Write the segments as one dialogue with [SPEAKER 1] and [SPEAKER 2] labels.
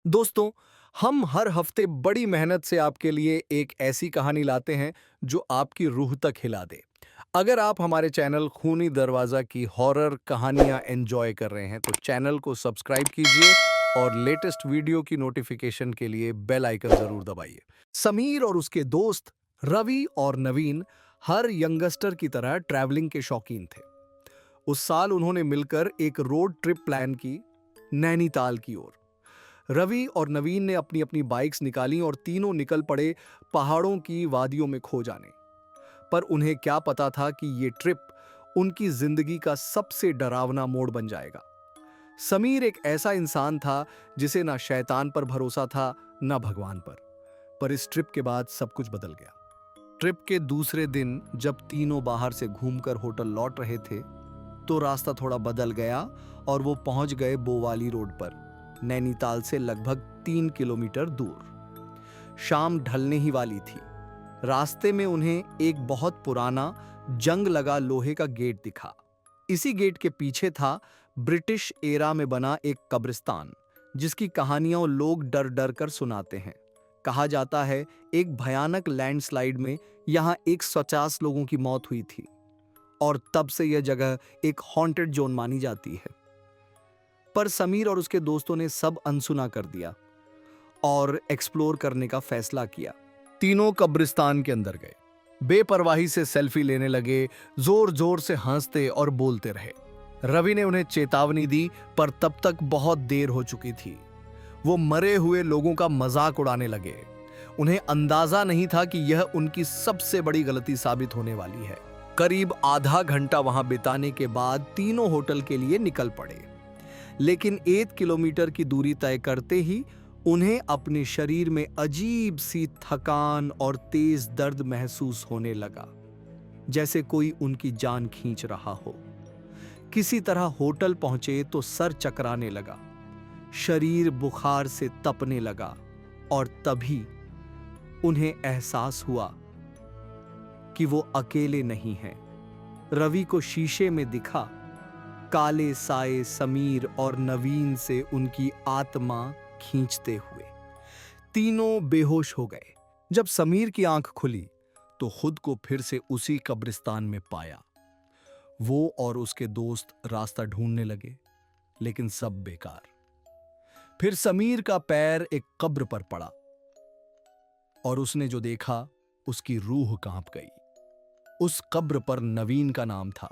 [SPEAKER 1] दोस्तों, हम हर हफ्ते बड़ी मेहनत से आपके लिए एक ऐसी कहानी लाते हैं जो आपकी रूह तक हिला दे। अगर आप हमारे चैनल खूनी दरवाजा की हॉरर कहानियां एंजॉय कर रहे हैं तो चैनल को सब्सक्राइब कीजिए और लेटेस्ट वीडियो की नोटिफिकेशन के लिए बेल आइकन जरूर दबाइए। समीर और उसके दोस्त रवि और नवीन हर यंगस्टर की तरह ट्रैवलिंग के शौकीन थे। उस साल उन्होंने मिलकर एक रोड ट्रिप प्लान की, नैनीताल की ओर। रवि और नवीन ने अपनी अपनी बाइक्स निकाली और तीनों निकल पड़े पहाड़ों की वादियों में खो जाने। पर उन्हें क्या पता था कि ये ट्रिप उनकी जिंदगी का सबसे डरावना मोड़ बन जाएगा। समीर एक ऐसा इंसान था जिसे ना शैतान पर भरोसा था ना भगवान पर इस ट्रिप के बाद सब कुछ बदल गया। ट्रिप के दूसरे दिन जब तीनों बाहर से घूमकर होटल लौट रहे थे तो रास्ता थोड़ा बदल गया और वो पहुंच गए बोवाली रोड पर, नैनीताल से लगभग 3 किलोमीटर दूर। शाम ढलने ही वाली थी। रास्ते में उन्हें एक बहुत पुराना जंग लगा लोहे का गेट दिखा। इसी गेट के पीछे था ब्रिटिश एरा में बना एक कब्रिस्तान जिसकी कहानियां लोग डर डर कर सुनाते हैं। कहा जाता है एक भयानक लैंडस्लाइड में यहां 150 लोगों की मौत हुई थी और तब से यह जगह एक हॉन्टेड जोन मानी जाती है। पर समीर और उसके दोस्तों ने सब अनसुना कर दिया और एक्सप्लोर करने का फैसला किया। तीनों कब्रिस्तान के अंदर गए, बेपरवाही से सेल्फी लेने लगे, जोर जोर से हंसते और बोलते रहे। रवि ने उन्हें चेतावनी दी पर तब तक बहुत देर हो चुकी थी। वो मरे हुए लोगों का मजाक उड़ाने लगे। उन्हें अंदाजा नहीं था कि यह उनकी सबसे बड़ी गलती साबित होने वाली है। करीब आधा घंटा वहां बिताने के बाद तीनों होटल के लिए निकल पड़े, लेकिन 1 किलोमीटर की दूरी तय करते ही उन्हें अपने शरीर में अजीब सी थकान और तेज दर्द महसूस होने लगा, जैसे कोई उनकी जान खींच रहा हो। किसी तरह होटल पहुंचे तो सर चकराने लगा, शरीर बुखार से तपने लगा और तभी उन्हें एहसास हुआ कि वो अकेले नहीं हैं। रवि को शीशे में दिखा काले साए समीर और नवीन से उनकी आत्मा खींचते हुए। तीनों बेहोश हो गए। जब समीर की आंख खुली तो खुद को फिर से उसी कब्रिस्तान में पाया। वो और उसके दोस्त रास्ता ढूंढने लगे, लेकिन सब बेकार। फिर समीर का पैर एक कब्र पर पड़ा और उसने जो देखा उसकी रूह कांप गई। उस कब्र पर नवीन का नाम था,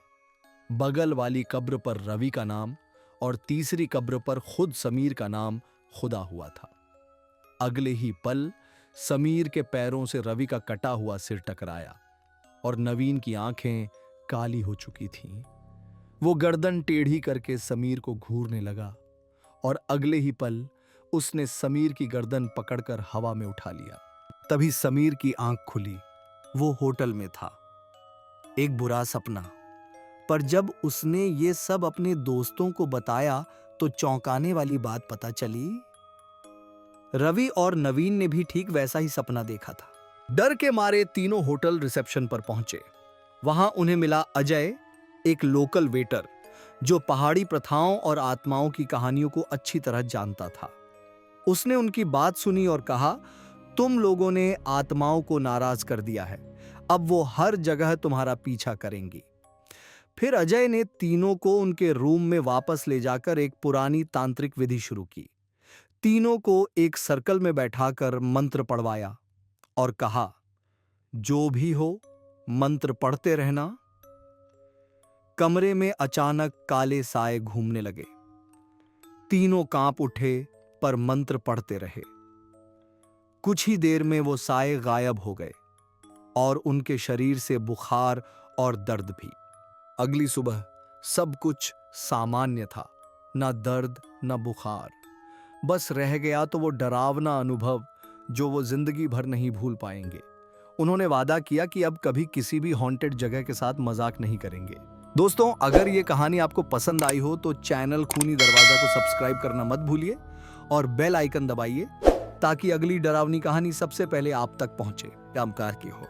[SPEAKER 1] बगल वाली कब्र पर रवि का नाम और तीसरी कब्र पर खुद समीर का नाम खुदा हुआ था। अगले ही पल समीर के पैरों से रवि का कटा हुआ सिर टकराया और नवीन की आंखें काली हो चुकी थीं। वो गर्दन टेढ़ी करके समीर को घूरने लगा और अगले ही पल उसने समीर की गर्दन पकड़कर हवा में उठा लिया। तभी समीर की आंख खुली। वो होटल में था। एक बुरा सपना। पर जब उसने ये सब अपने दोस्तों को बताया तो चौंकाने वाली बात पता चली। रवि और नवीन ने भी ठीक वैसा ही सपना देखा था। डर के मारे तीनों होटल रिसेप्शन पर पहुंचे। वहां उन्हें मिला अजय, एक लोकल वेटर जो पहाड़ी प्रथाओं और आत्माओं की कहानियों को अच्छी तरह जानता था। उसने उनकी बात सुनी और कहा, तुम लोगों ने आत्माओं को नाराज कर दिया है, अब वो हर जगह तुम्हारा पीछा करेंगी। फिर अजय ने तीनों को उनके रूम में वापस ले जाकर एक पुरानी तांत्रिक विधि शुरू की। तीनों को एक सर्कल में बैठाकर मंत्र पढ़वाया और कहा, जो भी हो मंत्र पढ़ते रहना। कमरे में अचानक काले साए घूमने लगे। तीनों कांप उठे पर मंत्र पढ़ते रहे। कुछ ही देर में वो साए गायब हो गए और उनके शरीर से बुखार और दर्द भी। अगली सुबह सब कुछ सामान्य था, ना दर्द ना बुखार। बस रह गया तो वो डरावना अनुभव जो वो जिंदगी भर नहीं भूल पाएंगे। उन्होंने वादा किया कि अब कभी किसी भी हॉन्टेड जगह के साथ मजाक नहीं करेंगे। दोस्तों, अगर ये कहानी आपको पसंद आई हो तो चैनल खूनी दरवाजा को सब्सक्राइब करना मत भूलिए और बेल आइकन दबाइए ताकि अगली डरावनी कहानी सबसे पहले आप तक पहुंचे। काम कार की हो।